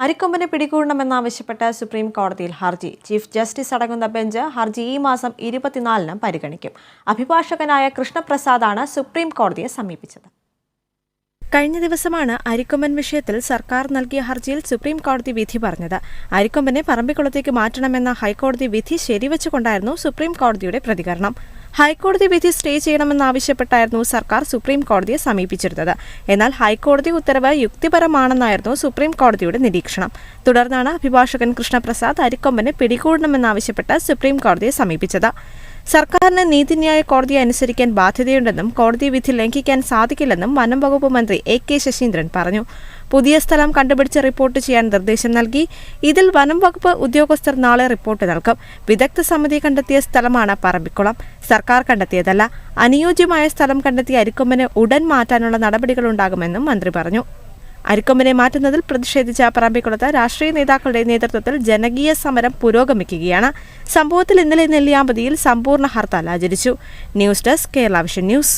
അരിക്കൊമ്പനെ പിടികൂടണമെന്നാവശ്യപ്പെട്ട് supreme കോടതിയിൽ ഹർജി. Chief justice അടങ്ങുന്ന ബെഞ്ച് ഹർജി ഈ മാസം 24-ന് പരിഗണിക്കും. അഭിഭാഷകനായ കൃഷ്ണപ്രസാദാണ് സുപ്രീം കോടതിയെ സമീപിച്ചത്. കഴിഞ്ഞ ദിവസമാണ് അരിക്കൊമ്പൻ വിഷയത്തിൽ സർക്കാർ നൽകിയ ഹർജിയിൽ സുപ്രീം കോടതി വിധി പറഞ്ഞത്. അരിക്കൊമ്പനെ പറമ്പിക്കുളത്തേക്ക് മാറ്റണമെന്ന ഹൈക്കോടതി വിധി ശരിവെച്ചുകൊണ്ടായിരുന്നു സുപ്രീം കോടതിയുടെ പ്രതികരണം. ഹൈക്കോടതി വിധി സ്റ്റേ ചെയ്യണമെന്നാവശ്യപ്പെട്ടായിരുന്നു സർക്കാർ സുപ്രീം കോടതിയെ സമീപിച്ചിരുന്നത്. എന്നാൽ ഹൈക്കോടതി ഉത്തരവ് യുക്തിപരമാണെന്നായിരുന്നു സുപ്രീം കോടതിയുടെ നിരീക്ഷണം. തുടർന്നാണ് അഭിഭാഷകൻ കൃഷ്ണപ്രസാദ് അരിക്കൊമ്പനെ പിടികൂടണമെന്നാവശ്യപ്പെട്ട് സുപ്രീം കോടതിയെ സമീപിച്ചത്. സർക്കാരിന് നീതിന്യായ കോടതിയെ അനുസരിക്കാൻ ബാധ്യതയുണ്ടെന്നും കോടതി വിധി ലംഘിക്കാൻ സാധിക്കില്ലെന്നും വനം വകുപ്പ് മന്ത്രി എ.കെ. ശശീന്ദ്രൻ പറഞ്ഞു. പുതിയ സ്ഥലം കണ്ടുപിടിച്ച് റിപ്പോർട്ട് ചെയ്യാൻ നിർദ്ദേശം നൽകി. ഇതിൽ വനം വകുപ്പ് ഉദ്യോഗസ്ഥർ നാളെ റിപ്പോർട്ട് നൽകും. വിദഗ്ധ സമിതി കണ്ടെത്തിയ സ്ഥലമാണ് പറമ്പിക്കുളം. സർക്കാർ കണ്ടെത്തിയതല്ല. അനുയോജ്യമായ സ്ഥലം കണ്ടെത്തിയ അരിക്കൊമ്പനെ ഉടൻ മാറ്റാനുള്ള നടപടികളുണ്ടാകുമെന്നും മന്ത്രി പറഞ്ഞു. അരിക്കൊമ്പനെ മാറ്റുന്നതിൽ പ്രതിഷേധിച്ച പറമ്പിക്കുളത്ത് രാഷ്ട്രീയ നേതാക്കളുടെ നേതൃത്വത്തിൽ ജനകീയ സമരം പുരോഗമിക്കുകയാണ്. സംഭവത്തിൽ ഇന്നലെ നെല്ലിയാമ്പതിയിൽ സമ്പൂർണ്ണ ഹർത്താൽ ആചരിച്ചു. News desk, Kerala vision news.